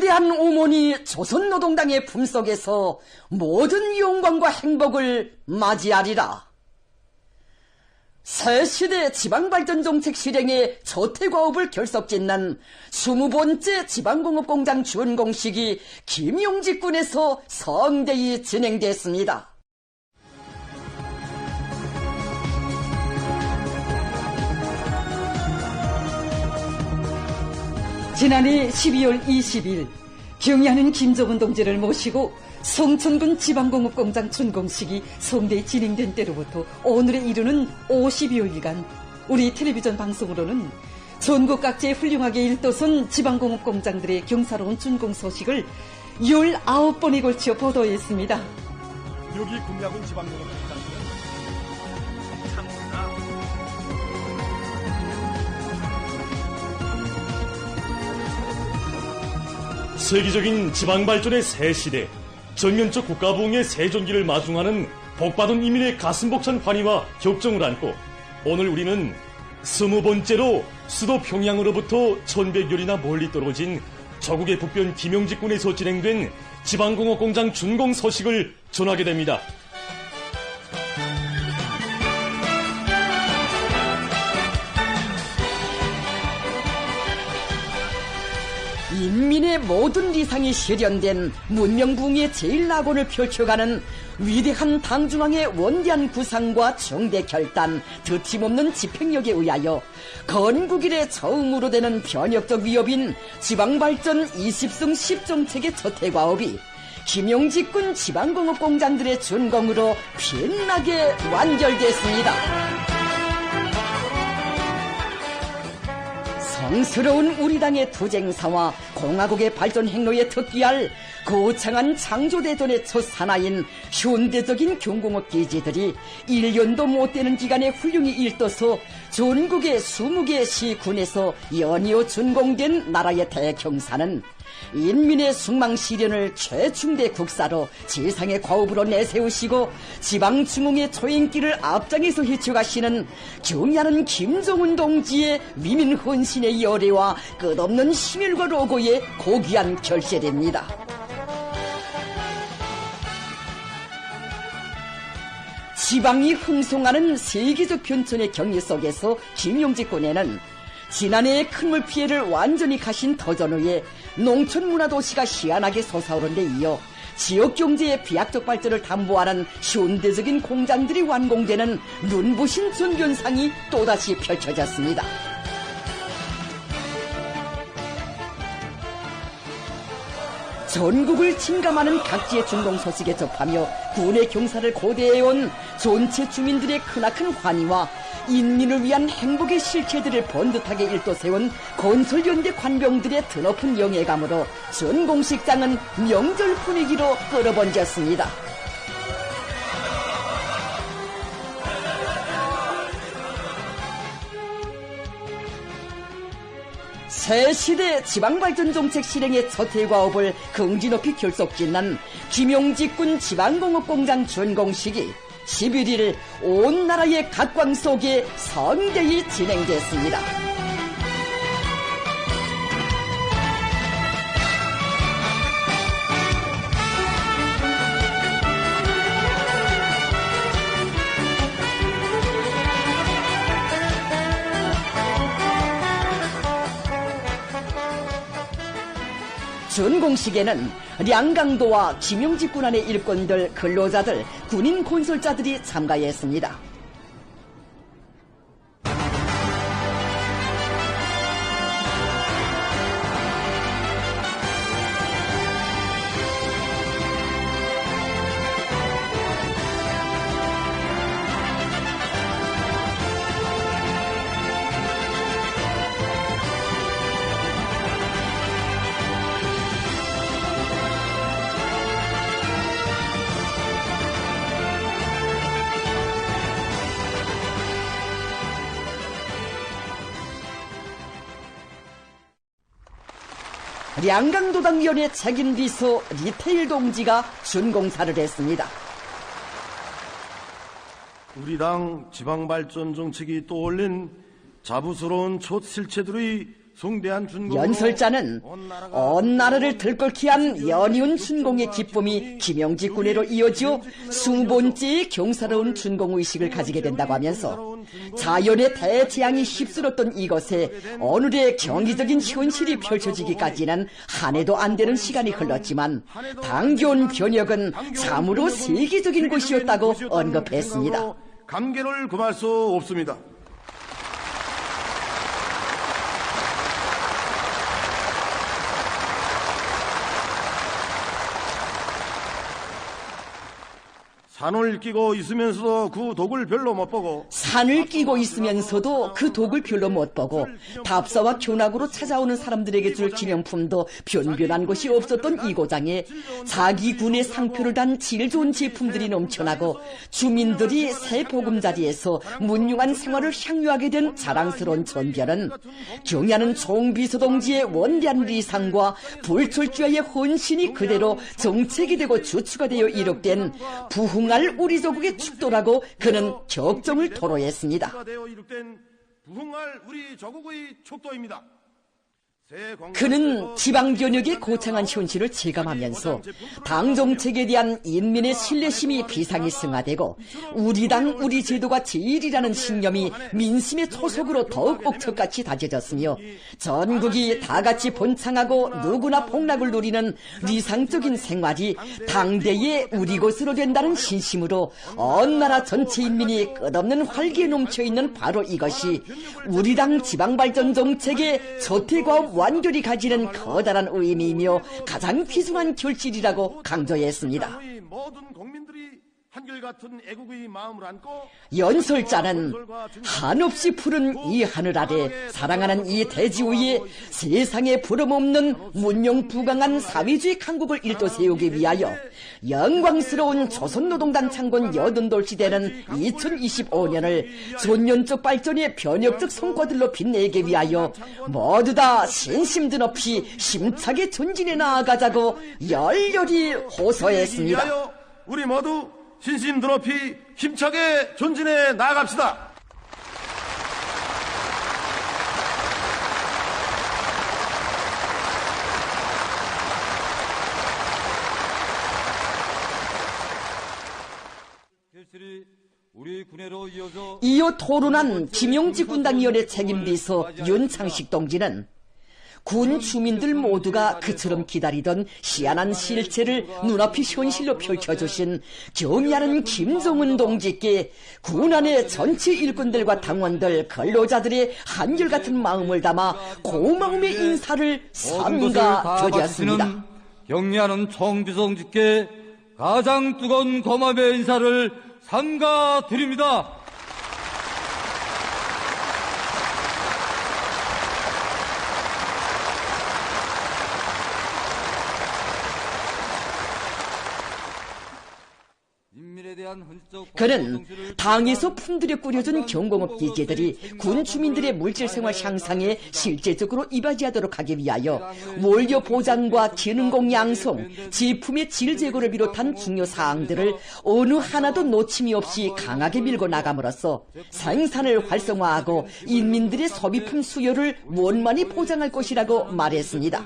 거대한 오몬이 조선노동당의 품속에서 모든 영광과 행복을 맞이하리라. 새시대 지방발전정책 실행의 저태과업을 결석짓는 20번째 지방공업공장 준공식이 김용직군에서 성대히 진행됐습니다. 지난해 12월 20일 경의하는 김정은 동지를 모시고 성천군 지방공업공장 준공식이 성대히 진행된 때로부터 오늘에 이르는 50여일간 우리 텔레비전 방송으로는 전국 각지에 훌륭하게 일도선 지방공업공장들의 경사로운 준공 소식을 19번에 걸쳐 보도했습니다. 여기 군야군 지방공업공장은 참나 세계적인 지방발전의 새 시대, 전면적 국가부흥의 새존기를 마중하는 복받은 이민의 가슴 벅찬 환희와 격정을 안고 오늘 우리는 20번째로 수도 평양으로부터 1100여리나 멀리 떨어진 저국의 북변 김용직군에서 진행된 지방공업공장 준공 소식을 전하게 됩니다. 인민의 모든理想이 실현된 문명부흥의 제1낙원을 펼쳐가는 위대한 당중앙의 원대한 구상과 정대 결단, 드침없는 집행력에 의하여 건국일에 처음으로 되는 변혁적 위협인 지방발전 20승 10정책의 저태과업이 김용직군 지방공업공장들의 준공으로 빛나게 완결됐습니다. 성스러운 우리 당의 투쟁사와 공화국의 발전 행로에 특기할 거창한 창조대전의 첫 사나인 현대적인 경공업 기지들이 1년도 못 되는 기간에 훌륭히 일떠서 전국의 20개 시군에서 연이어 준공된 나라의 대경사는 인민의 숙망 실현을 최충대 국사로 지상의 과업으로 내세우시고 지방중흥의 초행길을 앞장에서 헤쳐가시는 경의하는 김정은 동지의 위민 헌신의 열애와 끝없는 힘일과 로고의 고귀한 결실입니다. 지방이 흥송하는 세계적 변천의 경리 속에서 김용직군에는 지난해의 큰물 피해를 완전히 가신 터전 후에 농촌문화도시가 희한하게 솟아오른 데 이어 지역경제의 비약적 발전을 담보하는 현대적인 공장들이 완공되는 눈부신 전변상이 또다시 펼쳐졌습니다. 전국을 침감하는 각지의 준공 소식에 접하며 군의 경사를 고대해온 전체 주민들의 크나큰 환희와 인민을 위한 행복의 실체들을 번듯하게 일도세운 건설연대 관병들의 드높은 영예감으로 준공식장은 명절 분위기로 끌어번졌습니다. 새시대 지방발전정책 실행의 저태과업을 긍지 높이 결속짓는 김용직군 지방공업공장 준공식이 11일 온 나라의 각광 속에 성대히 진행됐습니다. 준공식에는 량강도와 김용직군 안의 일꾼들, 근로자들, 군인 건설자들이 참가했습니다. 량강도당위원회 책임비서 리테일 동지가 준공사를 했습니다. 우리 당 지방발전 정책이 떠올린 자부스러운 첫 실체들의 숭배한 준공으로 연설자는 온 나라를 들끓게 한 연이은 준공의 기쁨이 김영지 군회로 이어져 20번째의 경사로운 준공의식을 가지게 된다고 하면서 자연의 대재앙이 휩쓸었던 이것에 오늘의 경이적인 현실이 펼쳐지기까지는 한 해도 안 되는 시간이 흘렀지만 당겨온 변혁은 참으로 세계적인 것이었다고 언급했습니다. 감개를 금할 수 없습니다. 산을 끼고 있으면서도 그 독을 별로 못 보고 산을 끼고 있으면서도 그 독을 별로 못 보고 답사와 교낙으로 찾아오는 사람들에게 줄 기념품도 변변한 것이 없었던 이 고장에 자기 군의 상표를 단 질 좋은 제품들이 넘쳐나고 주민들이 새 보금자리에서 문융한 생활을 향유하게 된 자랑스러운 전별은 경야는 총비서동지의 원대한 리상과 불철주야의 헌신이 그대로 정책이 되고 주축가 되어 이룩된 부흥할 우리 조국의 축도라고 그는 격정을 토로했습니다. 부흥할 우리 조국의 축도입니다. 그는 지방변혁의 고창한 현실을 체감하면서 당 정책에 대한 인민의 신뢰심이 비상이 승화되고 우리 당 우리 제도가 제일이라는 신념이 민심의 초석으로 더욱 옥석같이 다져졌으며 전국이 다같이 번창하고 누구나 복락을 누리는理想적인 생활이 당대의 우리 것으로 된다는 신심으로 온 나라 전체 인민이 끝없는 활기에 넘쳐있는 바로 이것이 우리 당 지방발전 정책의 저태과 완결히 가지는 커다란 의미이며 가장 귀중한 결실이라고 강조했습니다. 연설자는 한없이 푸른 이 하늘 아래 사랑하는 이 대지 위에 세상에 부름없는 문명부강한 사회주의 강국을 일도 세우기 위하여 영광스러운 조선노동당 창건 80돌 시대는 2025년을 존연적 발전의 변혁적 성과들로 빛내기 위하여 모두 다 신심든 없이 심차게 전진해 나아가자고 열렬히 호소했습니다. 우리 모두 신심 드높이 힘차게 전진해 나아갑시다. 이어 토론한 김용지 군당위원회 책임비서 윤창식 동지는 군 주민들 모두가 그처럼 기다리던 희한한 실체를 눈앞이 현실로 펼쳐주신 경의하는 김정은 동지께 군 안의 전체 일꾼들과 당원들, 근로자들의 한결같은 마음을 담아 고마움의 인사를 삼가 드렸습니다. 경의하는 총비서동지께 가장 뜨거운 고마움의 인사를 삼가 드립니다. 그는 당에서 품들여 꾸려준 경공업 기계들이 군 주민들의 물질생활 향상에 실제적으로 이바지하도록 하기 위하여 원료 보장과 기능공 양성, 제품의 질 제고를 비롯한 중요 사항들을 어느 하나도 놓침이 없이 강하게 밀고 나감으로써 생산을 활성화하고 인민들의 소비품 수요를 원만히 보장할 것이라고 말했습니다.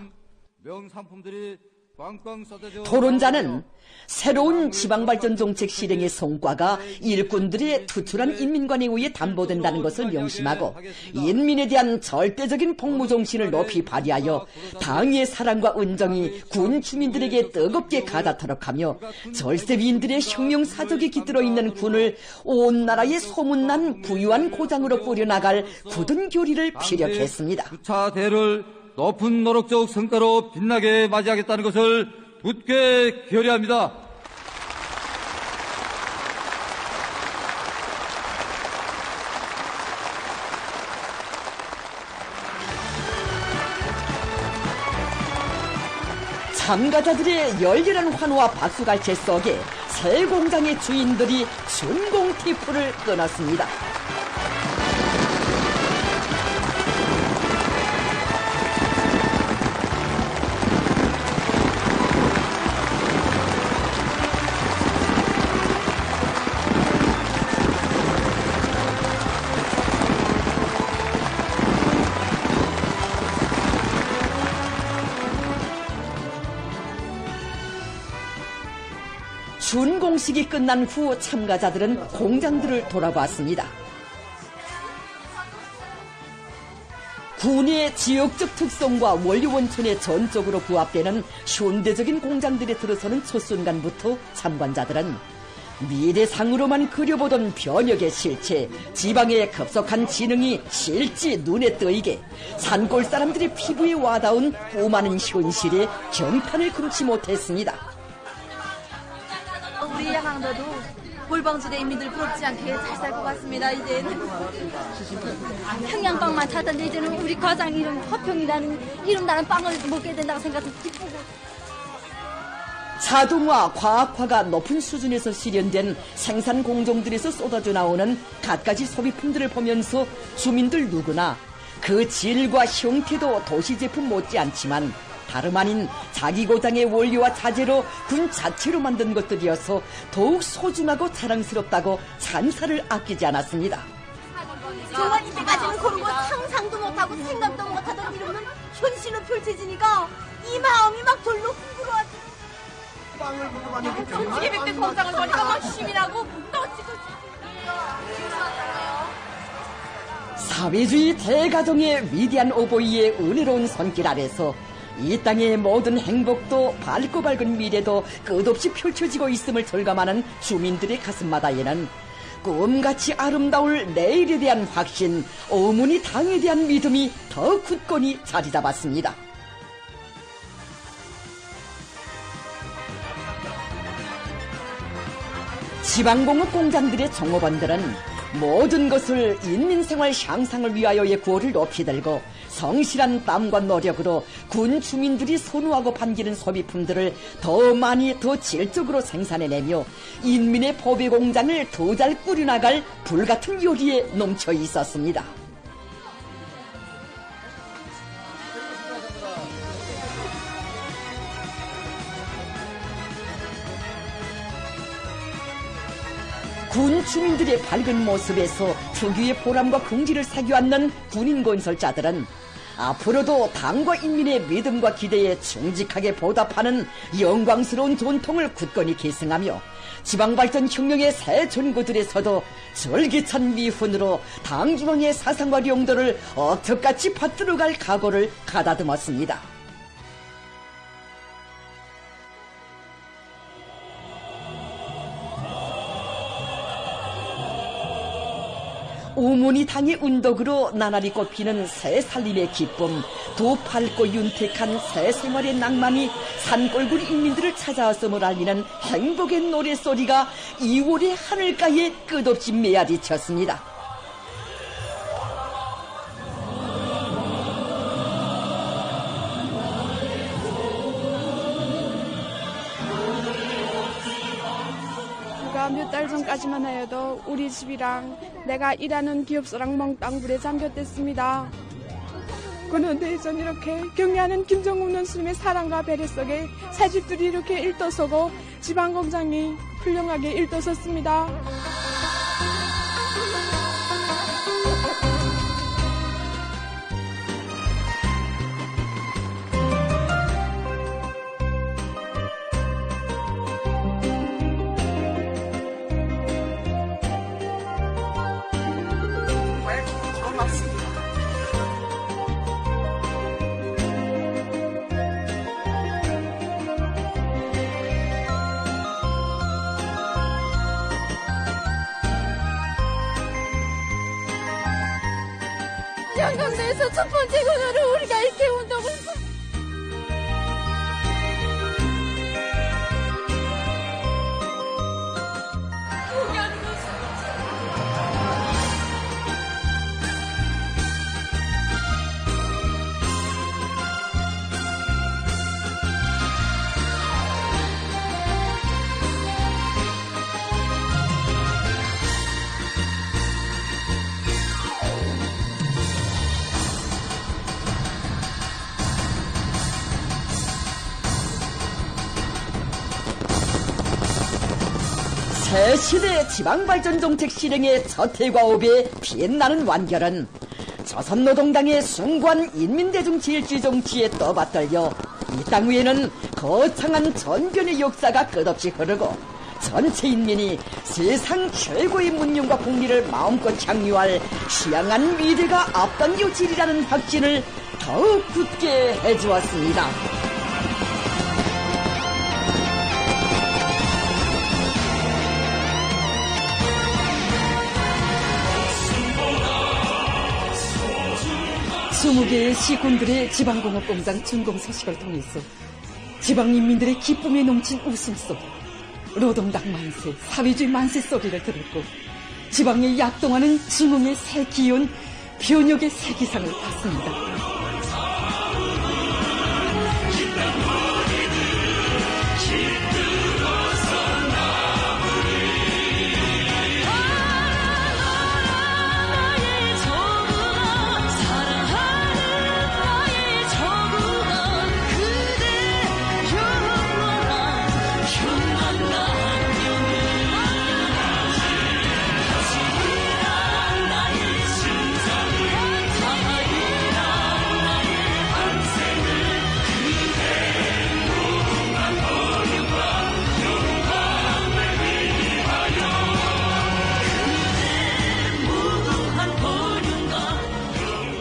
토론자는 새로운 지방발전 정책 실행의 성과가 일꾼들의 투출한 인민관에 의해 담보된다는 것을 명심하고 인민에 대한 절대적인 복무정신을 높이 발휘하여 당의 사랑과 은정이 군 주민들에게 뜨겁게 가닿도록 하며 절세비인들의 혁명사적에 깃들어 있는 군을 온 나라에 소문난 부유한 고장으로 꾸려나갈 굳은 교리를 피력했습니다. 9차 대를 높은 노력적 성과로 빛나게 맞이하겠다는 것을 굳게 결의합니다. 참가자들의 열렬한 환호와 박수갈채 속에 새 공장의 주인들이 준공 티프를 끊었습니다. 준공식이 끝난 후 참가자들은 공장들을 돌아봤습니다. 군의 지역적 특성과 원료원천에 전적으로 부합되는 현대적인 공장들에 들어서는 첫 순간부터 참관자들은 미래상으로만 그려보던 변혁의 실체, 지방의 급속한 진흥이 실제 눈에 떠이게 산골 사람들의 피부에 와닿은 꾸많은 현실에 경탄을 금치 못했습니다. 우리 양항도도 골방지대 인민들 부럽지 않게 잘 살 것 같습니다. 이제는 평양빵만 찾던데 이제는 우리 과장 이름 화평이라는 이름 나는 빵을 먹게 된다고 생각해서 기쁘고. 자동화, 과학화가 높은 수준에서 실현된 생산 공정들에서 쏟아져 나오는 갖가지 소비품들을 보면서 주민들 누구나 그 질과 형태도 도시 제품 못지않지만 다름 아닌 자기 고장의 원료와 자재로 군 자체로 만든 것들이어서 더욱 소중하고 자랑스럽다고 찬사를 아끼지 않았습니다. 정말 이때까지는 고르고 상상도 못하고 생각도 못하던 이름은 현실로 펼쳐지니까 이 마음이 막 절로 흥분하지. 솔직히 백대 공장을 보니까 막 힘이 나고 떠지고. 사회주의 대가정의 위대한 오보이의 은혜로운 손길 아래서 이 땅의 모든 행복도 밝고 밝은 미래도 끝없이 펼쳐지고 있음을 절감하는 주민들의 가슴마다에는 꿈같이 아름다울 내일에 대한 확신, 어머니 당에 대한 믿음이 더 굳건히 자리 잡았습니다. 지방공업 공장들의 종업원들은 모든 것을 인민생활 향상을 위하여의 구호를 높이 들고 성실한 땀과 노력으로 군 주민들이 선호하고 반기는 소비품들을 더 많이 더 질적으로 생산해내며 인민의 보배 공장을 더 잘 꾸려나갈 불같은 요리에 넘쳐 있었습니다. 군 주민들의 밝은 모습에서 특유의 보람과 긍지를 사귀어안는 군인 건설자들은 앞으로도 당과 인민의 믿음과 기대에 충직하게 보답하는 영광스러운 전통을 굳건히 계승하며 지방발전 혁명의 새 전구들에서도 절기찬 미훈으로 당중앙의 사상과 용도를 억척같이 받들어갈 각오를 가다듬었습니다. 오모니 당의 운덕으로 나날이 꽃피는 새 살림의 기쁨, 더 밝고 윤택한 새 생활의 낭만이 산골굴 인민들을 찾아왔음을 알리는 행복의 노랫소리가 2월의 하늘가에 끝없이 메아리쳤습니다. 몇 달 전까지만 해도 우리 집이랑 내가 일하는 기업소랑 몽땅불에 잠겼댔습니다. 그런데 전 이렇게 경애하는 김정은 원수님의 사랑과 배려 속에 새 집들이 이렇게 일떠서고 지방공장이 훌륭하게 일떠섰습니다. 양강대에서 첫 번째 권한으로 우리가 이렇게 운동을 새 시대 지방발전 정책 실행의 첫 해과 업에 빛나는 완결은 조선노동당의 숭고한 인민대중제일주의 정치에 떠받들려 이 땅 위에는 거창한 전변의 역사가 끝없이 흐르고 전체 인민이 세상 최고의 문명과 공리를 마음껏 향유할 취향한 미래가 앞당겨지리라는 확신을 더욱 굳게 해주었습니다. 스무 개의 시군들의 지방공업공장 준공 소식을 통해서 지방인민들의 기쁨에 넘친 웃음소리, 노동당 만세, 사회주의 만세 소리를 들었고 지방에 약동하는 증흥의 새 기운, 변혁의 새 기상을 봤습니다.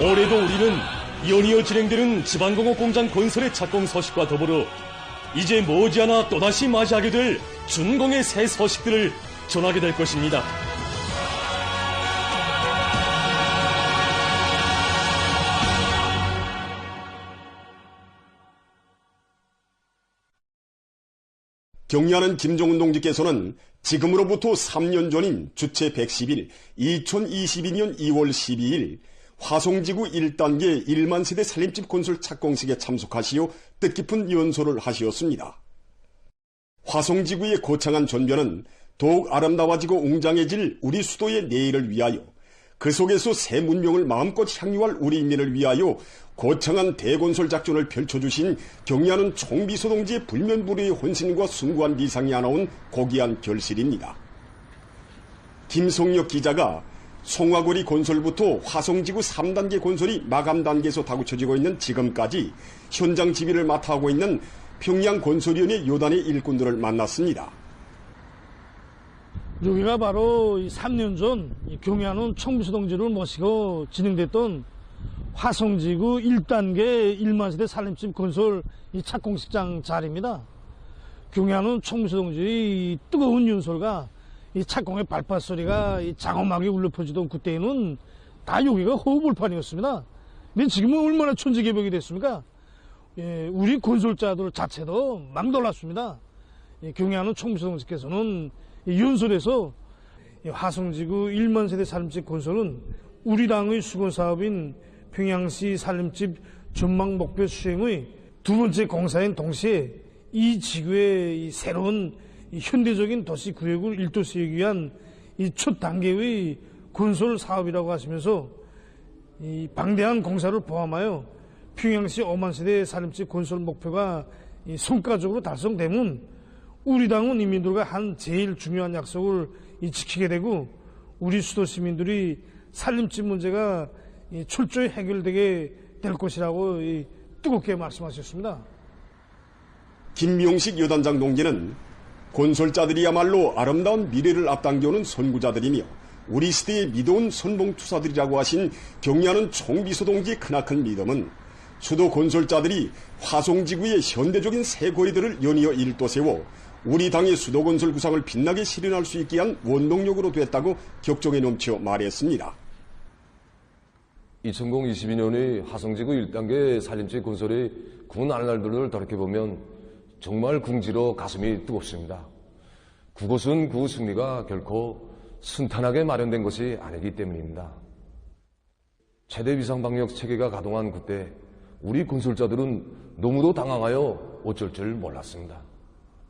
올해도 우리는 연이어 진행되는 지방공업공장 건설의 착공 소식과 더불어 이제 머지않아 또다시 맞이하게 될 준공의 새 소식들을 전하게 될 것입니다. 경리하는 김종운 동지께서는 지금으로부터 3년 전인 주체 110일 2022년 2월 12일 화성지구 1단계 1만 세대 살림집 건설 착공식에 참석하시어 뜻깊은 연설을 하시었습니다. 화성지구의 거창한 전변은 더욱 아름다워지고 웅장해질 우리 수도의 내일을 위하여, 그 속에서 새 문명을 마음껏 향유할 우리 인민을 위하여 거창한 대건설 작전을 펼쳐주신 경리하는 총비서동지의 불면불의의 혼신과 숭고한 리상이 하나온 고귀한 결실입니다. 김성혁 기자가 송화거리 건설부터 화성지구 3단계 건설이 마감 단계에서 다구쳐지고 있는 지금까지 현장 지휘를 맡아 하고 있는 평양건설위원회 요단의 일꾼들을 만났습니다. 여기가 바로 3년 전 경리하는 총비서동지를 모시고 진행됐던 화성지구 1단계 1만 세대 살림집 건설 착공식장 자리입니다. 경리하는 총비서동지의 뜨거운 연설과 이 착공의 발파 소리가 장엄하게 울려 퍼지던 그때에는 다 여기가 허허벌판이었습니다. 근데 지금은 얼마나 천지개벽이 됐습니까? 우리 건설자들 자체도 막 놀랐습니다. 경리하는 총비서동지께서는 연설에서 화성지구 1만 세대 살림집 건설은 우리 당의 수건 사업인 평양시 살림집 전망 목표 수행의 두 번째 공사인 동시에 이 지구의 새로운 현대적인 도시 구역을 일도시하기 위한 이 첫 단계의 건설 사업이라고 하시면서 이 방대한 공사를 포함하여 평양시 5만 세대 살림집 건설 목표가 성과적으로 달성되면 우리 당은 인민들과 한 제일 중요한 약속을 지키게 되고 우리 수도 시민들이 살림집 문제가 철저히 해결되게 될 것이라고 뜨겁게 말씀하셨습니다. 김명식 여단장 동지는 건설자들이야말로 아름다운 미래를 앞당겨오는 선구자들이며 우리 시대의 믿어온 선봉투사들이라고 하신 경리하는 총비서동지의 크나큰 믿음은 수도 건설자들이 화성지구의 현대적인 새 거리들을 연이어 일도세워 우리 당의 수도건설 구상을 빛나게 실현할 수 있게 한 원동력으로 됐다고 격정에 넘쳐 말했습니다. 2022년의 화성지구 1단계 살림집 건설의 군 날들을 돌이켜보면 정말 궁지로 가슴이 뜨겁습니다. 그것은 그 승리가 결코 순탄하게 마련된 것이 아니기 때문입니다. 최대 비상방역 체계가 가동한 그때 우리 건설자들은 너무도 당황하여 어쩔 줄 몰랐습니다.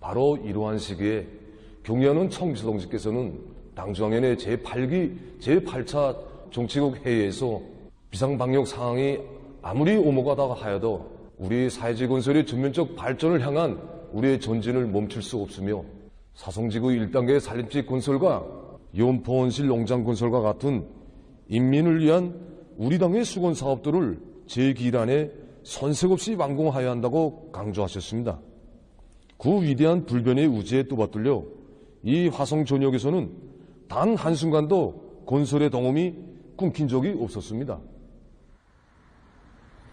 바로 이러한 시기에 경리하는 총비서동지께서는 당중앙위원회 제8기 제8차 정치국 회의에서 비상방역 상황이 아무리 오목하다고 하여도 우리 사회주의 건설의 전면적 발전을 향한 우리의 전진을 멈출 수 없으며 사성지구 1단계 살림집 건설과 연포온실 농장 건설과 같은 인민을 위한 우리 당의 수건 사업들을 제2기 안에 선색 없이 완공하여야 한다고 강조하셨습니다. 그 위대한 불변의 우지에 떠받들려 이 화성 전역에서는 단 한순간도 건설의 동험이 끊긴 적이 없었습니다.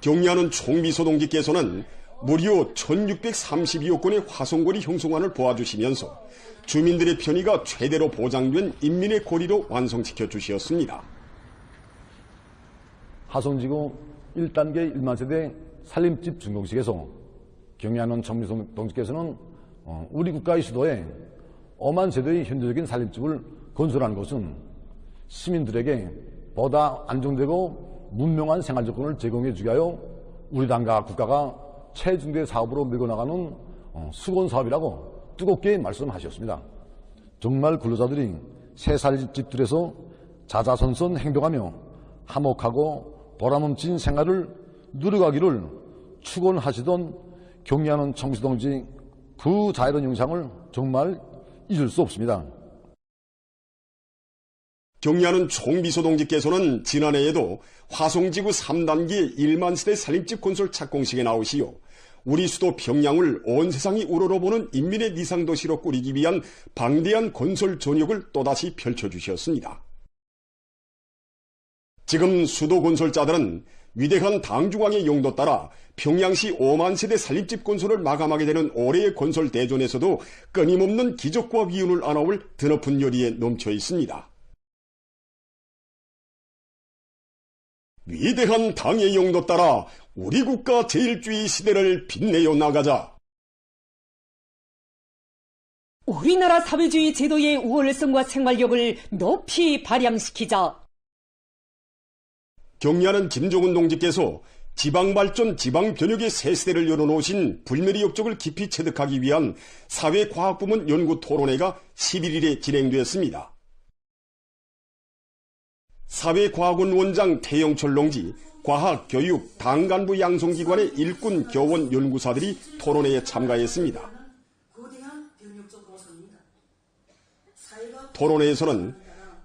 경리하는 총비서동지께서는 무려 1632억 건의 화성거리 형성안을 보아주시면서 주민들의 편의가 최대로 보장된 인민의 거리로 완성시켜 주셨습니다. 화성지구 1단계 1만 세대 살림집 준공식에서 경리하는 총비서동지께서는 우리 국가의 수도에 5만 세대의 현대적인 살림집을 건설하는 것은 시민들에게 보다 안정되고 문명한 생활 조건을 제공해 주기 위하여 우리 당과 국가가 최중대 사업으로 밀고 나가는 수건 사업이라고 뜨겁게 말씀하셨습니다. 정말 근로자들이 새 살림집들에서 자자손손 행동하며 화목하고 보람넘친 생활을 누려가기를 축원하시던 경리하는 총비서동지 그 자애로운 영상을 정말 잊을 수 없습니다. 경리하는 총비서동지께서는 지난해에도 화성지구 3단계 1만 세대 살림집 건설 착공식에 나오시어 우리 수도 평양을 온 세상이 우러러보는 인민의 미상도시로 꾸리기 위한 방대한 건설 전역을 또다시 펼쳐주셨습니다. 지금 수도 건설자들은 위대한 당중앙의 용도 따라 평양시 5만 세대 살림집 건설을 마감하게 되는 올해의 건설 대전에서도 끊임없는 기적과 위운을 안아올 드높은 열의에 넘쳐 있습니다. 위대한 당의 용도 따라 우리 국가 제일주의 시대를 빛내어 나가자. 우리나라 사회주의 제도의 우월성과 생활력을 높이 발扬시키자. 경리하는 김종훈 동지께서 지방발전, 지방변혁의 새 시대를 열어놓으신 불멸의 역적을 깊이 체득하기 위한 사회과학부문 연구토론회가 11일에 진행되었습니다. 사회과학원 원장 태영철 동지, 과학, 교육, 당 간부 양성기관의 일꾼, 교원, 연구사들이 토론회에 참가했습니다. 토론회에서는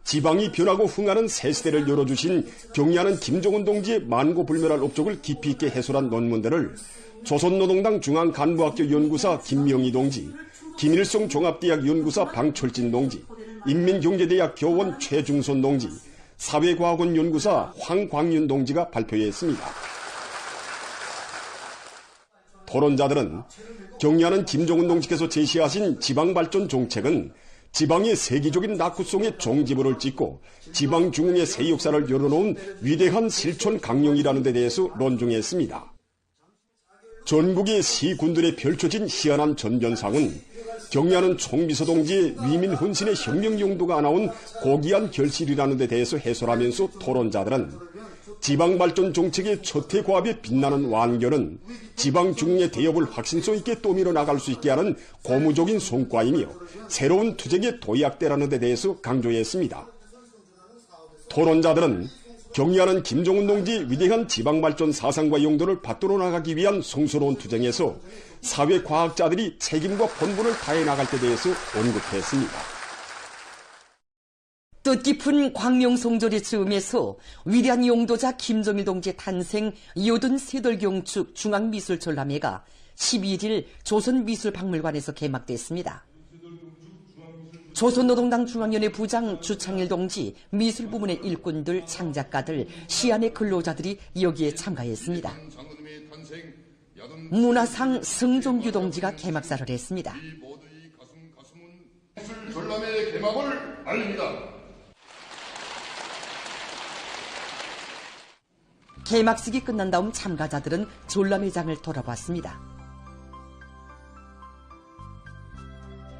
지방이 변하고 흥하는 새 시대를 열어주신 경리하는 김종훈 동지의 만고불멸할 업적을 깊이 있게 해설한 논문들을 조선노동당 중앙간부학교 연구사 김명희 동지, 김일성 종합대학 연구사 방철진 동지, 인민경제대학 교원 최중선 동지, 사회과학원 연구사 황광윤 동지가 발표했습니다. 토론자들은 경리하는 김종훈 동지께서 제시하신 지방발전 정책은 지방의 세계적인 낙후성의 종지부를 찍고 지방 중흥의 새 역사를 열어놓은 위대한 실천 강령이라는 데 대해서 논중했습니다. 전국의 시군들에 펼쳐진 희한한 전변상은 경리하는 총비서동지의 위민 혼신의 혁명 용도가 안아온 고귀한 결실이라는 데 대해서 해설하면서 토론자들은 지방발전 정책의 저태과합에 빛나는 완결은 지방 중흥의 대업을 확신성 있게 떠밀어 나갈 수 있게 하는 고무적인 성과이며 새로운 투쟁의 도약대라는 데 대해서 강조했습니다. 토론자들은 경리하는 김종훈 동지 위대한 지방발전 사상과 용도를 받들어 나가기 위한 성스러운 투쟁에서 사회과학자들이 책임과 본분을 다해 나갈 때 대해서 언급했습니다. 뜻깊은 광명성조리 즈음에서 위대한 용도자 김정일 동지의 탄생 요든 세돌경축 중앙미술전람회가 11일 조선미술박물관에서 개막됐습니다. 조선노동당 중앙위원회 부장 주창일 동지, 미술부문의 일꾼들, 창작가들, 시안의 근로자들이 여기에 참가했습니다. 문화상 승종규 동지가 개막사를 했습니다. 미술전람회 개막을 알립니다. 개막식이 끝난 다음 참가자들은 전람회장을 돌아봤습니다.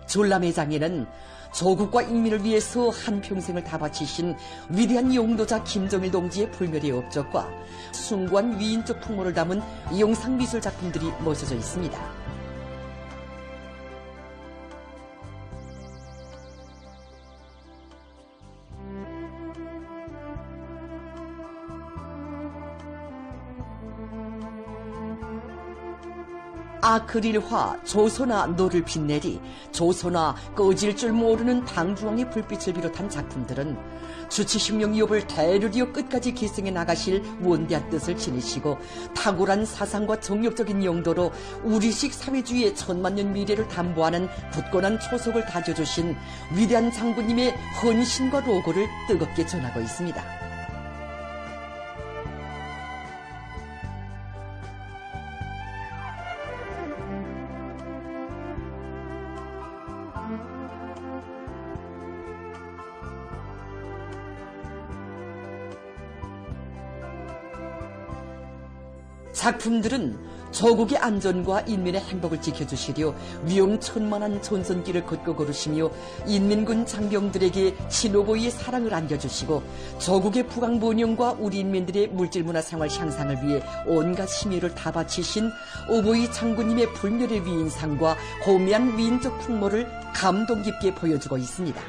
전람회장에는 조국과 인민을 위해서 한평생을 다 바치신 위대한 용도자 김정일 동지의 불멸의 업적과 숭고한 위인적 풍모를 담은 영상미술 작품들이 모셔져 있습니다. 아크릴화 조소나 노를 빛내리, 조소나 꺼질 줄 모르는 당중왕의 불빛을 비롯한 작품들은 주치식령 이업을 대르리어 끝까지 계승해 나가실 원대한 뜻을 지니시고 탁월한 사상과 정력적인 용도로 우리식 사회주의의 천만년 미래를 담보하는 굳건한 초석을 다져주신 위대한 장군님의 헌신과 로고를 뜨겁게 전하고 있습니다. 작품들은 조국의 안전과 인민의 행복을 지켜주시려 위험천만한 전선길을 걷고 걸으시며 인민군 장병들에게 친오보이의 사랑을 안겨주시고 조국의 부강번영과 우리 인민들의 물질문화 생활 향상을 위해 온갖 심혈을 다 바치신 오보이 장군님의 불멸의 위인상과 고미한 위인적 풍모를 감동 깊게 보여주고 있습니다.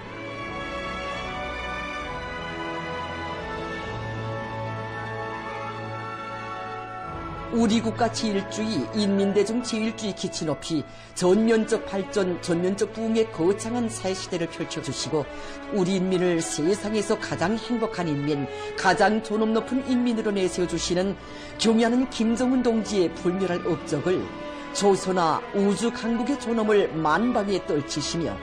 우리 국가 지일주의, 인민대중 지일주의 기치 높이 전면적 발전, 전면적 부흥의 거창한 새 시대를 펼쳐주시고 우리 인민을 세상에서 가장 행복한 인민, 가장 존엄 높은 인민으로 내세워주시는 경의하는 김정은 동지의 불멸할 업적을 조선아 우주 강국의 존엄을 만방에 떨치시며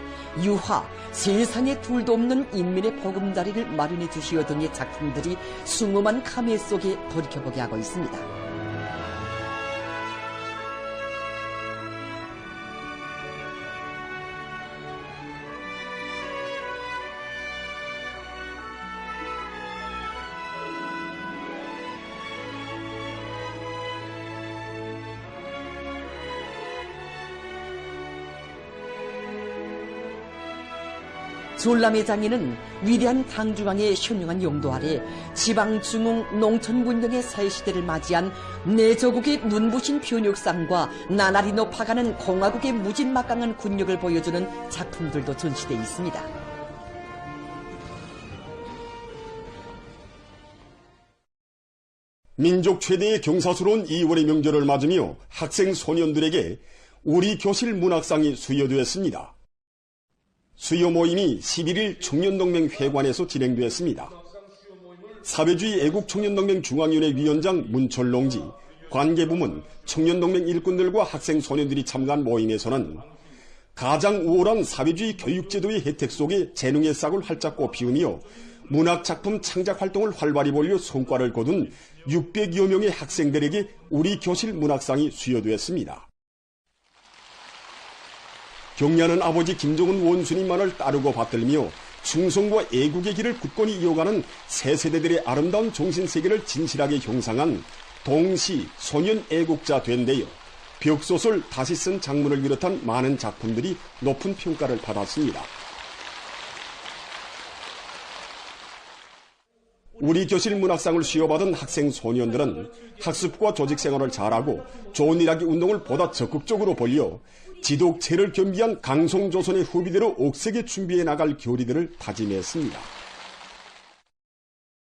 유화, 세상에 둘도 없는 인민의 보금자리를 마련해 주시어 등의 작품들이 숭엄한 감회 속에 돌이켜보게 하고 있습니다. 전람회 장인은 위대한 당중왕의 현명한 용도 아래 지방, 중흥, 농촌 군정의 새 시대를 맞이한 내조국의 눈부신 변혁상과 나날이 높아가는 공화국의 무진막강한 군력을 보여주는 작품들도 전시되어 있습니다. 민족 최대의 경사스러운 2월의 명절을 맞으며 학생 소년들에게 우리 교실 문학상이 수여되었습니다. 수요 모임이 11일 청년동맹 회관에서 진행되었습니다. 사회주의 애국청년동맹 중앙위원회 위원장 문철농지, 관계부문, 청년동맹 일꾼들과 학생 소년들이 참가한 모임에서는 가장 우월한 사회주의 교육제도의 혜택 속에 재능의 싹을 활짝 꽃피우며 문학작품 창작 활동을 활발히 벌여 성과를 거둔 600여 명의 학생들에게 우리 교실 문학상이 수여되었습니다. 경례하는 아버지 김정은 원수님만을 따르고 받들며 충성과 애국의 길을 굳건히 이어가는 새 세대들의 아름다운 정신세계를 진실하게 형상한 동시 소년 애국자 된대요. 벽소설 다시 쓴 장문을 비롯한 많은 작품들이 높은 평가를 받았습니다. 우리 교실 문학상을 수여받은 학생 소년들은 학습과 조직생활을 잘하고 좋은 일하기 운동을 보다 적극적으로 벌여 지독체를 겸비한 강성조선의 후비대로 옥색에 준비해 나갈 교리들을 다짐했습니다.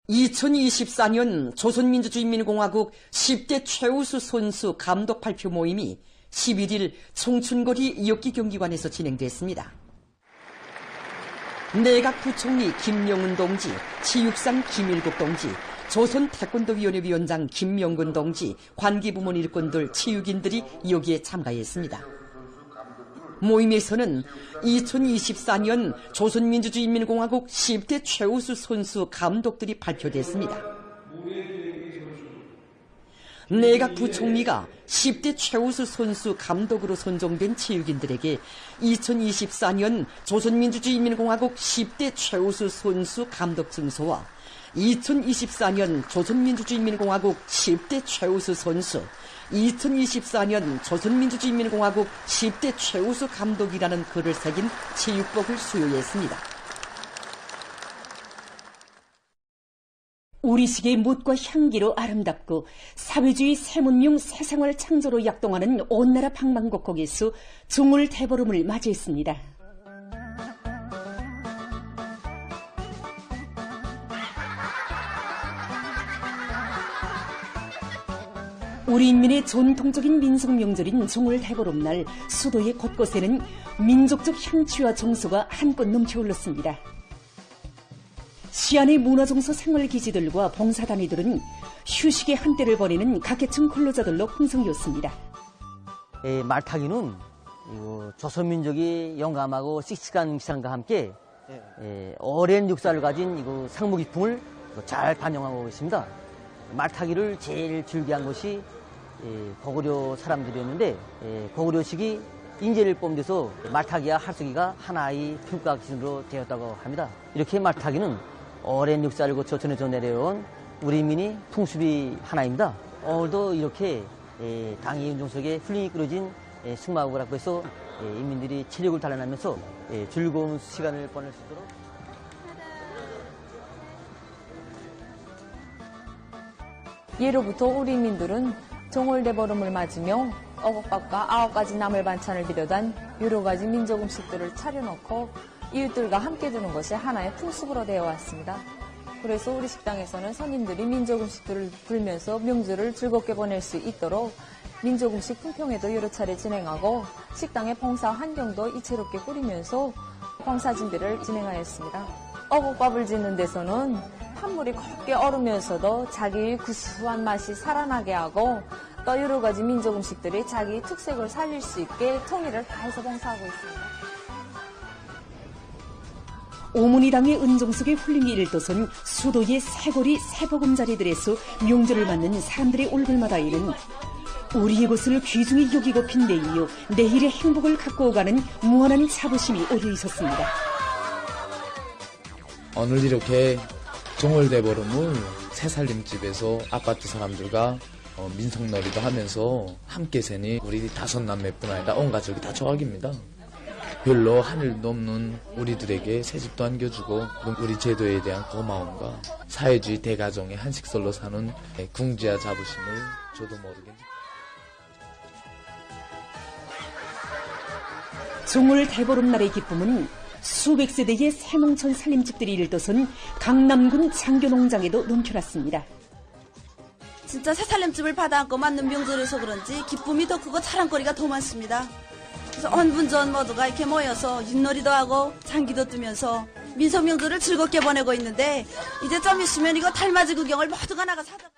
2024년 조선민주주의인민공화국 10대 최우수 선수 감독 발표 모임이 11일 청춘거리 역기경기관에서 진행됐습니다. 내각부총리 김영은 동지, 치육상 김일국 동지, 조선 태권도위원회 위원장 김명근 동지, 관계부문 일꾼들, 체육인들이 여기에 참가했습니다. 모임에서는 2024년 조선민주주의인민공화국 10대 최우수 선수 감독들이 발표됐습니다. 내각 부총리가 10대 최우수 선수 감독으로 선정된 체육인들에게 2024년 조선민주주의인민공화국 10대 최우수 선수 감독 증서와 2024년 조선민주주의인민공화국 10대 최우수 선수, 2024년 조선민주주의인민공화국 10대 최우수 감독이라는 글을 새긴 체육복을 수여했습니다. 우리식의 못과 향기로 아름답고 사회주의 새문명 새생활 창조로 약동하는 온나라 방방곡곡에서 중월 대보름을 맞이했습니다. 우리 인민의 전통적인 민속 명절인 종을 대보름날 수도의 곳곳에는 민족적 향취와 정서가 한껏 넘쳐 흘렀습니다. 시안의 문화정서 생활기지들과 봉사단위들은 휴식의 한때를 보내는 각계층 근로자들로 풍성이었습니다. 말타기는 조선민족이 영감하고 씩씩한 기상과 함께 오랜 역사를 가진 상무기풍을 잘 반영하고 있습니다. 말타기를 제일 즐겨한 것이 고구려 사람들이었는데 고구려식이 인재를 뽐내서 말타기와 할수기가 하나의 평가 기준으로 되었다고 합니다. 이렇게 말타기는 오랜 역사를 거쳐 전해져 내려온 우리 인민의 풍습이 하나입니다. 오늘도 이렇게 당의 운동 속에 훌륭히 꾸려진 승마곡을 갖고 해서 인민들이 체력을 단련하면서 즐거운 시간을 보낼 수 있도록 예로부터 우리 인민들은 종을 대보름을 맞으며 어곡밥과 9가지 나물 반찬을 비롯한 여러 가지 민족 음식들을 차려놓고 이웃들과 함께 두는 것이 하나의 풍습으로 되어 왔습니다. 그래서 우리 식당에서는 손님들이 민족 음식들을 불면서 명절을 즐겁게 보낼 수 있도록 민족 음식 품평회도 여러 차례 진행하고 식당의 봉사 환경도 이채롭게 꾸리면서 봉사 준비를 진행하였습니다. 어곡밥을 짓는 데서는 한물이 곱게 얼으면서도 자기의 구수한 맛이 살아나게 하고 또 여러 가지 민족 음식들이 자기 특색을 살릴 수 있게 통일을 다해서 봉사하고 있습니다. 오문이당의 은종석의 훌륭히 일도선 수도의 새고리 새보금자리들에서 명절을 맞는 사람들의 얼굴마다에는 우리의 것을 귀중히 여기고 빈대이요 내일의 행복을 갖고 오가는 무한한 자부심이 오려 있었습니다. 오늘 이렇게 종월대보름을 새살림집에서 아파트 사람들과 민속놀이도 하면서 함께 세니 우리 5남매뿐 아니라 온 가족이 다 조각입니다. 별로 하늘도 없는 우리들에게 새집도 안겨주고 우리 제도에 대한 고마움과 사회주의 대가정의 한식설로 사는 궁지와 자부심을 저도 모르게 종월 대보름날의 기쁨은 수백 세대의 새농촌 살림집들이 일도선 강남군 장교농장에도 넘쳐났습니다. 진짜 새살림집을 받아안고 맞는 명절에서 그런지 기쁨이 더 크고 자랑거리가 더 많습니다. 그래서 온 분전 모두가 이렇게 모여서 윷놀이도 하고 장기도 뜨면서 민속 명절을 즐겁게 보내고 있는데 이제 좀 있으면 이거 달맞이 구경을 모두가 나가서 하자.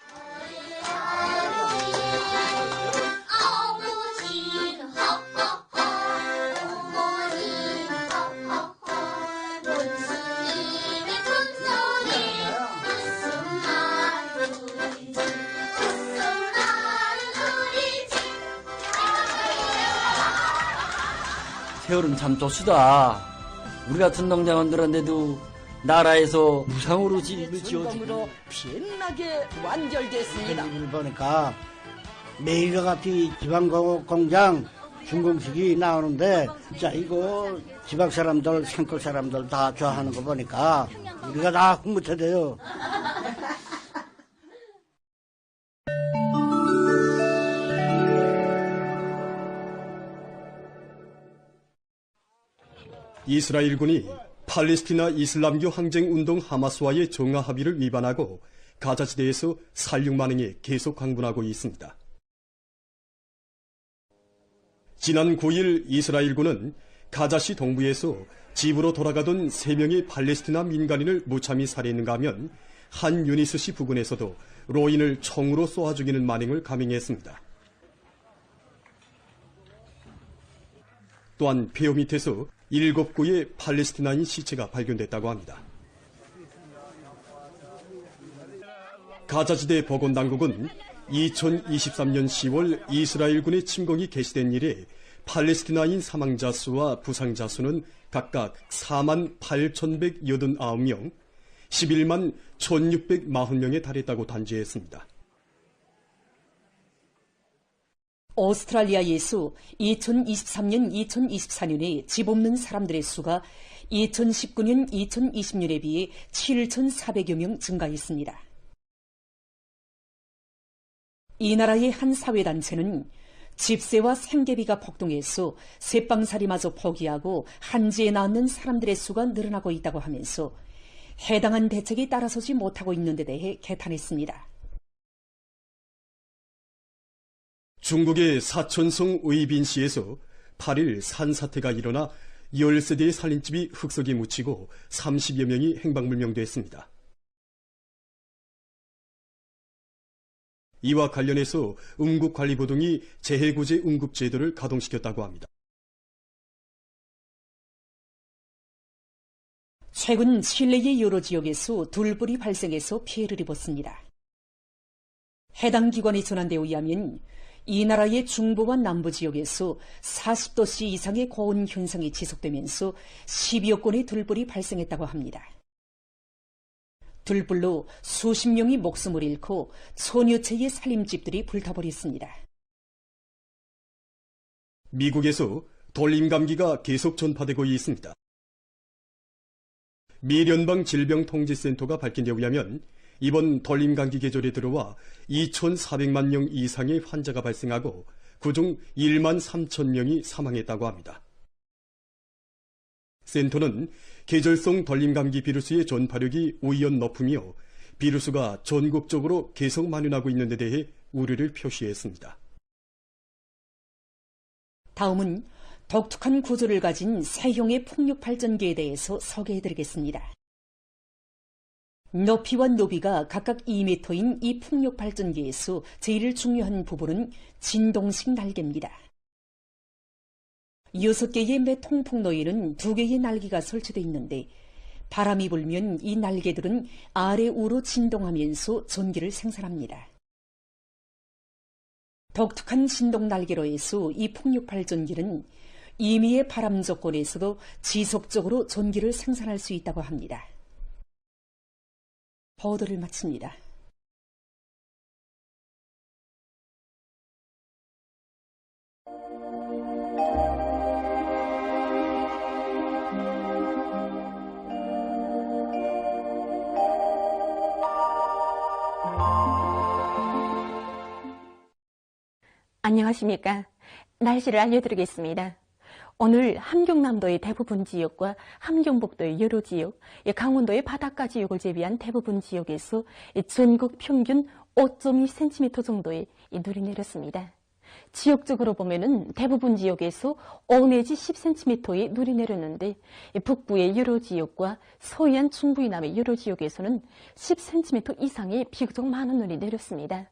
세월은 참 좋수다. 우리 같은 농장원들한테도 나라에서 무상으로 집을 지어주고 빛나게 완결됐습니다. 텔레비를 보니까 매일같이 지방공장 준공식이 나오는데 진짜 이거 지방 사람들, 산골 사람들 다 좋아하는 거 보니까 우리가 다 흐뭇해져요. 이스라엘군이 팔레스티나 이슬람교 항쟁운동 하마스와의 정화 합의를 위반하고 가자지대에서 살육 만행에 계속 강군하고 있습니다. 지난 9일 이스라엘군은 가자시 동부에서 집으로 돌아가던 3명의 팔레스티나 민간인을 무참히 살해했는가 하면 한 유니스시 부근에서도 로인을 총으로 쏘아 죽이는 만행을 감행했습니다. 또한 폐허 밑에서 7구의 팔레스티나인 시체가 발견됐다고 합니다. 가자지대 보건당국은 2023년 10월 이스라엘군의 침공이 개시된 이래 팔레스티나인 사망자 수와 부상자 수는 각각 4만 8,189명, 11만 1,640명에 달했다고 단죄했습니다. 오스트랄리아에서 2023년, 2024년에 집 없는 사람들의 수가 2019년, 2020년에 비해 7,400여 명 증가했습니다. 이 나라의 한 사회단체는 집세와 생계비가 폭등해서 새빵살이마저 포기하고 한지에 낳는 사람들의 수가 늘어나고 있다고 하면서 해당한 대책이 따라서지 못하고 있는 데 대해 개탄했습니다. 중국의 사천성 의빈시에서 8일 산사태가 일어나 10세대의 살림집이 흙속에 묻히고 30여 명이 행방불명됐습니다. 이와 관련해서 응급관리부동이 재해구제 응급제도를 가동시켰다고 합니다. 최근 칠레의 여러 지역에서 돌불이 발생해서 피해를 입었습니다. 해당 기관의 전환대에 의하면 이 나라의 중부와 남부 지역에서 40도씨 이상의 고온 현상이 지속되면서 10여 건의 들불이 발생했다고 합니다. 들불로 수십 명이 목숨을 잃고 천여 채의 살림집들이 불타버렸습니다. 미국에서 돌림감기가 계속 전파되고 있습니다. 미 연방질병통제센터가 밝힌 데 의하면 이번 돌림감기 계절에 들어와 2,400만 명 이상의 환자가 발생하고 그중 1만 3천 명이 사망했다고 합니다. 센터는 계절성 돌림감기 비루스의 전파력이 우연 높으며 비루스가 전국적으로 계속 만연하고 있는 데 대해 우려를 표시했습니다. 다음은 독특한 구조를 가진 새형의 풍력발전기에 대해서 소개해드리겠습니다. 높이와 너비가 각각 2m인 이 풍력발전기에서 제일 중요한 부분은 진동식 날개입니다. 6개의 매 통풍로에는 2개의 날개가 설치되어 있는데 바람이 불면 이 날개들은 아래 우로 진동하면서 전기를 생산합니다. 독특한 진동 날개로 해서 이 풍력발전기는 임의의 바람 조건에서도 지속적으로 전기를 생산할 수 있다고 합니다. 보도를 마칩니다. 안녕하십니까. 날씨를 알려드리겠습니다. 오늘 함경남도의 대부분 지역과 함경북도의 여러 지역, 강원도의 바닷가 지역을 제외한 대부분 지역에서 전국 평균 5.2cm 정도의 눈이 내렸습니다. 지역적으로 보면은 대부분 지역에서 5 내지 10cm의 눈이 내렸는데 북부의 여러 지역과 서해안 중부 이남의 여러 지역에서는 10cm 이상의 비교적 많은 눈이 내렸습니다.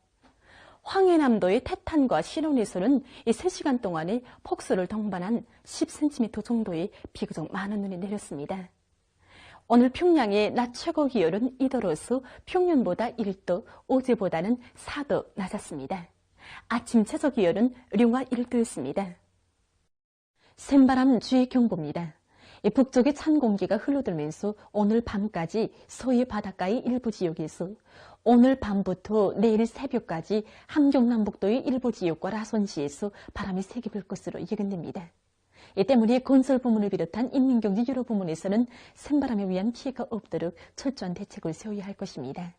황해남도의 태탄과 신원에서는 3시간 동안에 폭설을 동반한 10cm 정도의 비교적 많은 눈이 내렸습니다. 오늘 평양의 낮 최고 기온은 이더로서 평년보다 1도, 어제보다는 4도 낮았습니다. 아침 최저 기온은 령화 1도였습니다. 샘바람 주의 경보입니다. 북쪽의 찬 공기가 흘러들면서 오늘 밤까지 서해 바닷가의 일부 지역에서 오늘 밤부터 내일 새벽까지 함경남북도의 일부 지역과 라선시에서 바람이 세게 불 것으로 예견됩니다. 이 때문에 건설 부문을 비롯한 인민경제 여러 부문에서는 샘바람에 의한 피해가 없도록 철저한 대책을 세워야 할 것입니다.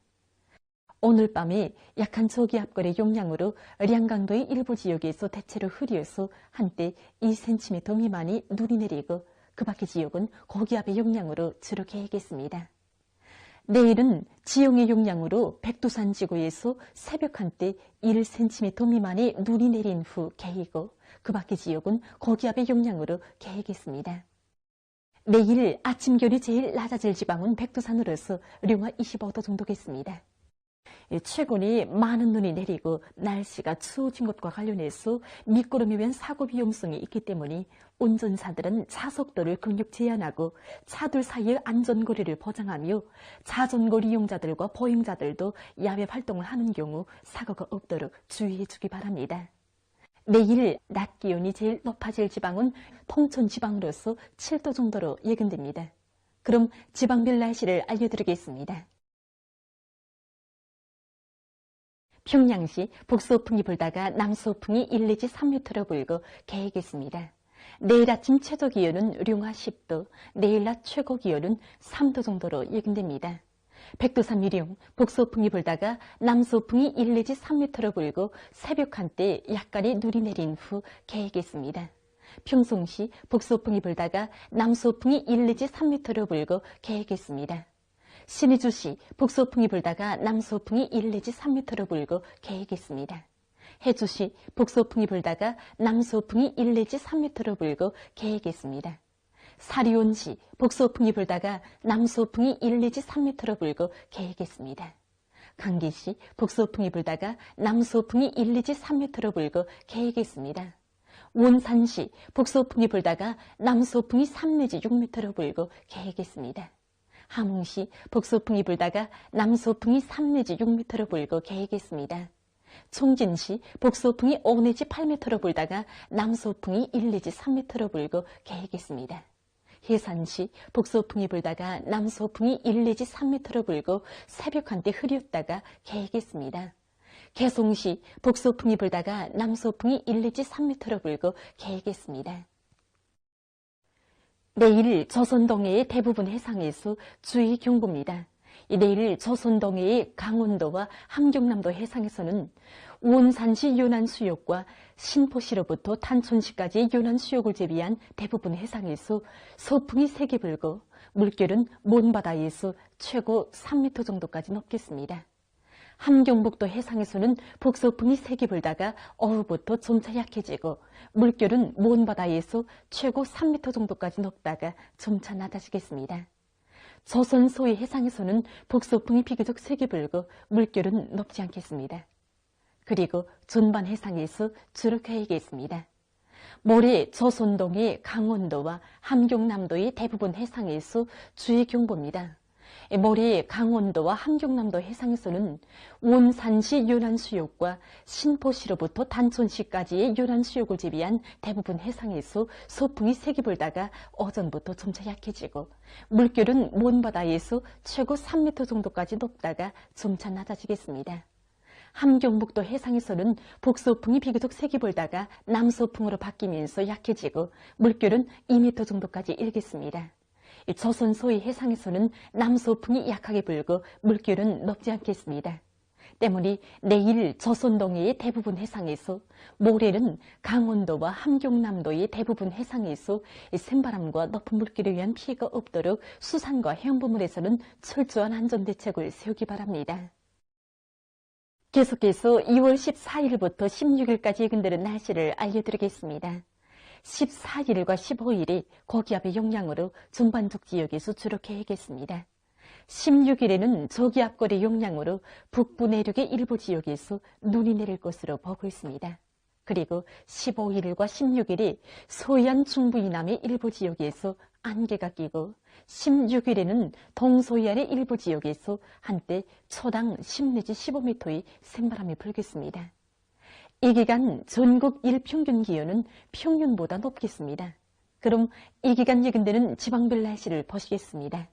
오늘 밤에 약한 저기압골의 영향으로 량강도의 일부 지역에서 대체로 흐려서 한때 2cm 미만이 눈이 내리고 그 밖의 지역은 고기압의 영향으로 주로 개겠습니다. 내일은 지형의 영향으로 백두산 지구에서 새벽 한때 1cm 미만의 눈이 내린 후 개이고 그 밖의 지역은 고기압의 영향으로 개겠습니다. 내일 아침 기온이 제일 낮아질 지방은 백두산으로서 령화 25도 정도겠습니다. 최근에 많은 눈이 내리고 날씨가 추워진 것과 관련해서 미끄럼에 의한 사고 위험성이 있기 때문에 운전사들은 차속도를 극력 제한하고 차들 사이의 안전거리를 보장하며 자전거 이용자들과 보행자들도 야외 활동을 하는 경우 사고가 없도록 주의해 주기 바랍니다. 내일 낮 기온이 제일 높아질 지방은 통천 지방으로서 7도 정도로 예견됩니다. 그럼 지방별 날씨를 알려드리겠습니다. 평양시 북서풍이 불다가 남서풍이 1 내지 3m로 불고 개겠습니다. 내일 아침 최저 기온은 령화 10도, 내일 낮 최고 기온은 3도 정도로 예견됩니다. 백두산 미령, 북서풍이 불다가 남서풍이 1 내지 3m로 불고 새벽 한때 약간의 눈이 내린 후 개겠습니다. 평송시 북서풍이 불다가 남서풍이 1 내지 3m로 불고 개겠습니다. 신의주시 북서풍이 불다가 남서풍이 1 내지 3m로 불고 개겠습니다. 해주시 북서풍이 불다가 남서풍이 1 내지 3m로 불고 개겠습니다. 사리온시 북서풍이 불다가 남서풍이 1 내지 3m로 불고 개겠습니다. 강기시 북서풍이 불다가 남서풍이 1 내지 3m로 불고 개겠습니다. 원산시 북서풍이 불다가 남서풍이 3 내지 6m로 불고 개겠습니다. 함흥시 북서풍이 불다가 남서풍이 3 내지 6m로 불고 개겠습니다. 총진시 북서풍이 5 내지 8m로 불다가 남서풍이 1 내지 3m로 불고 개겠습니다. 해산시 북서풍이 불다가 남서풍이 1 내지 3m로 불고 새벽 한때 흐렸다가 개겠습니다. 개송시 북서풍이 불다가 남서풍이 1 내지 3m로 불고 개겠습니다. 내일 조선동해의 대부분 해상에서 주의 경보입니다. 내일 조선동해의 강원도와 함경남도 해상에서는 원산시 요난수욕과 신포시로부터 탄촌시까지의 요난수욕을 제비한 대부분 해상에서 서풍이 세게 불고 물결은 먼바다에서 최고 3m 정도까지 높겠습니다. 함경북도 해상에서는 북서풍이 세게 불다가 오후부터 점차 약해지고 물결은 먼바다에서 최고 3m 정도까지 높다가 점차 낮아지겠습니다. 조선 소위 해상에서는 북서풍이 비교적 세게 불고 물결은 높지 않겠습니다. 그리고 전반 해상에서 주로 개이겠습니다. 모레 조선동해 강원도와 함경남도의 대부분 해상에서 주의 경보입니다. 모레 강원도와 함경남도 해상에서는 원산시 요난수욕과 신포시로부터 단촌시까지의 요난수욕을 제비한 대부분 해상에서 서풍이 세게 불다가 오전부터 점차 약해지고 물결은 먼바다에서 최고 3m 정도까지 높다가 점차 낮아지겠습니다. 함경북도 해상에서는 북서풍이 비교적 세게 불다가 남서풍으로 바뀌면서 약해지고 물결은 2m 정도까지 일겠습니다. 조선 소위 해상에서는 남서풍이 약하게 불고 물결은 높지 않겠습니다. 때문에 내일 조선동해의 대부분 해상에서, 모레는 강원도와 함경남도의 대부분 해상에서 센바람과 높은 물결에 의한 피해가 없도록 수산과 해양부문에서는 철저한 안전대책을 세우기 바랍니다. 계속해서 2월 14일부터 16일까지 예견되는 날씨를 알려드리겠습니다. 14일과 15일이 고기압의 영향으로 전반적 지역에서 주로 개겠습니다. 16일에는 저기압골의 영향으로 북부 내륙의 일부 지역에서 눈이 내릴 것으로 보고 있습니다. 그리고 15일과 16일이 서해안 중부 이남의 일부 지역에서 안개가 끼고 16일에는 동서해안의 일부 지역에서 한때 초당 10 내지 15m의 센바람이 불겠습니다. 이 기간 전국 일평균 기온은 평년보다 높겠습니다. 그럼 이 기간 예견되는 지방별 날씨를 보시겠습니다.